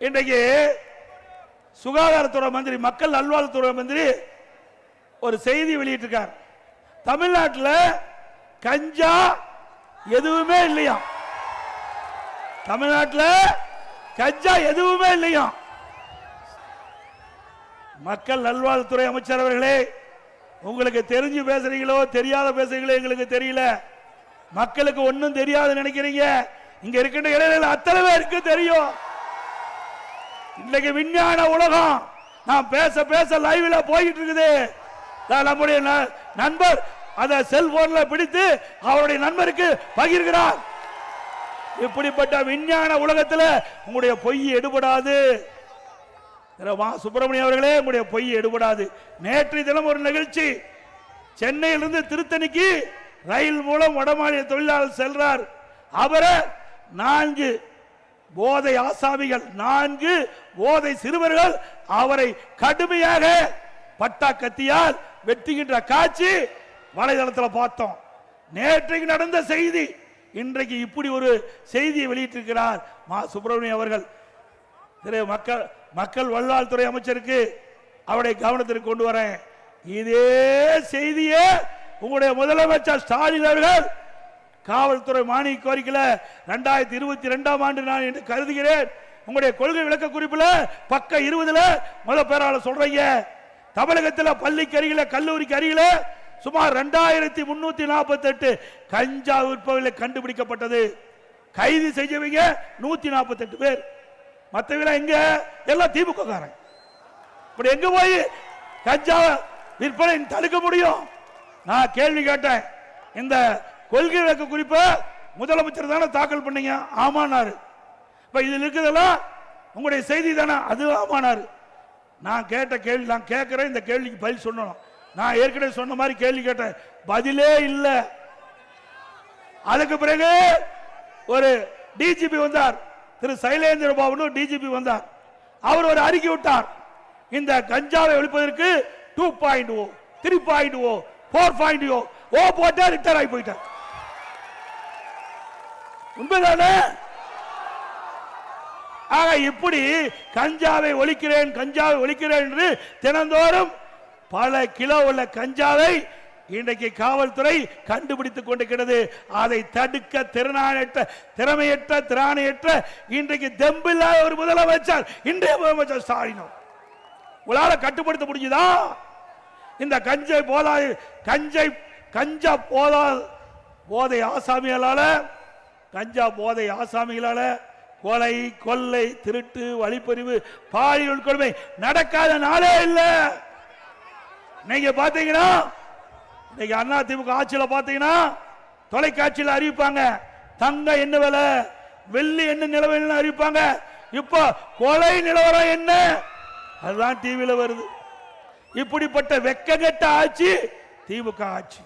இன்றைக்கு சுகாதாரத்துறை மந்திரி, மக்கள் நல்வாழ்வுத்துறை மந்திரி ஒரு செய்தி வெளியிட்டிருக்கார். தமிழ்நாட்டில் கஞ்சா எதுவுமே இல்லையா? தமிழ்நாட்டில் கஞ்சா எதுவுமே இல்லையா? மக்கள் நல்வாழ்வுத்துறை அமைச்சர் அவர்களே, உங்களுக்கு தெரிஞ்சு பேசுறீங்களோ தெரியாத பேசுறீங்களோ எங்களுக்கு தெரியல. மக்களுக்கு ஒன்னும் தெரியாது நினைக்கிறீங்க. இங்க இருக்கின்ற இளைஞர்கள் அத்தனை பேருக்கு தெரியும். இன்னைக்கு விஞ்ஞான உலகம் நான் பேச பேச லைவ்ல போயிட்டு இருக்குது. நம்முடைய நண்பர் அதை செல்போன்ல பிடித்து அவருடைய நண்பருக்கு பகிர்கிறார். இப்படிப்பட்ட விஞ்ஞான உலகத்தில் உங்களுடைய பொய் எடுபடாது. சுப்பிரமணியம் அவர்களே, உங்களுடைய பொய் எடுபடாது. நேற்றைய தினம் ஒரு நிகழ்ச்சி, சென்னையிலிருந்து திருத்தணிக்கு ரயில் மூலம் வடமாநில தொழிலாளர் செல்றார். அவரை 4 போதை ஆசாமிகள், 4 போதை சிறுவர்கள் அவரை கடுமையாக பட்டா கத்தியால் வெட்டுகின்ற காட்சி வலைதளத்தில் பார்த்தோம். நேற்றைக்கு நடந்த செய்தி. இன்றைக்கு இப்படி ஒரு செய்தியை வெளியிட்டிருக்கிறார் மா சுப்பிரமணியம் அவர்கள். மக்கள் நல்வாழ்வுத்துறை அமைச்சருக்கு அவருடைய கவனத்திற்கு கொண்டு வரேன். இதே செய்தியே உங்களுடைய முதலமைச்சர் ஸ்டாலின் அவர்கள் காவல்துறை மானிய கோரிக்கையில 2022ஆம் ஆண்டு நான் என்று கருதுகிறேன். உங்களுடைய கொள்கை விளக்க குறிப்பில் பக்கம் 20ல முதல் பேராளர் சொல்றீங்க, தமிழகத்தில் பள்ளிக்கு அருகில கல்லூரிக்கு அருகில சுமார் 2348 கஞ்சா விற்பவர்களை கண்டுபிடிக்கப்பட்டது. கைது செஞ்சவங்க 148 பேர். மற்றவங்க எங்க? எல்லாம் திமுக காரன். இப்படி எங்க போய் கஞ்சா விற்பனை தடுக்க முடியும்? நான் கேள்வி கேட்டேன். இந்த கொள்கை விளக்க குறிப்பை முதலமைச்சர் தானே தாக்கல் பண்ணீங்க? ஆமானாரு. இப்ப இதில் இருக்குதெல்லாம் உங்களுடைய செய்தி தானே? அது ஆமானாரு. நான் கேட்ட கேள்வி, நான் கேட்கிறேன், இந்த கேள்விக்கு பதில் சொல்லணும். நான் ஏற்கனவே சொன்ன மாதிரி கேள்வி கேட்டேன், பதிலே இல்லை. அதுக்கு பிறகு ஒரு டிஜிபி வந்தார், திரு சைலேந்திர பாபு டிஜிபி வந்தார். அவர் ஒரு அறிக்கை விட்டார், இந்த கஞ்சாவை ஒழிப்பதற்கு 2.0, 3.0, 4.0 போட்டா ரிட்டர் ஆகி போயிட்டார். உண்மைதானே? ஆக இப்படி கஞ்சாவை ஒழிக்கிறேன், கஞ்சாவை ஒழிக்கிறேன் என்று தினந்தோறும் பல கிலோ உள்ள கஞ்சாவை இன்றைக்கு காவல்துறை கண்டுபிடித்துக் கொண்டிருக்கிறது. அதை தடுக்க திறமையற்ற இன்றைக்கு தெம்பில்லாத ஒரு முதலமைச்சர் இன்றைய முதலமைச்சர் ஸ்டாலின். உங்களால கட்டுப்படுத்த முடியுதா? இந்த கஞ்சா போதை ஆசாமிகளால, கஞ்சா போதை ஆசாமிகளால கொலை, கொள்ளை, திருட்டு, வழிப்பறிவு, பாலியல் கொடுமை நடக்காத நாளே இல்லை. நீங்க பாத்தீங்கன்னா இன்னைக்கு அண்ணா திமுக ஆட்சியில் பாத்தீங்கன்னா தொலைக்காட்சியில் அறிவிப்பாங்க, தங்க என்ன விலை, வெள்ளி என்ன நிலவரம் அறிவிப்பாங்க. இப்ப கொலை நிலவரம் என்ன, அதுதான் டிவியில வருது. இப்படிப்பட்ட வெக்கங்கெட்ட ஆட்சி திமுக ஆட்சி.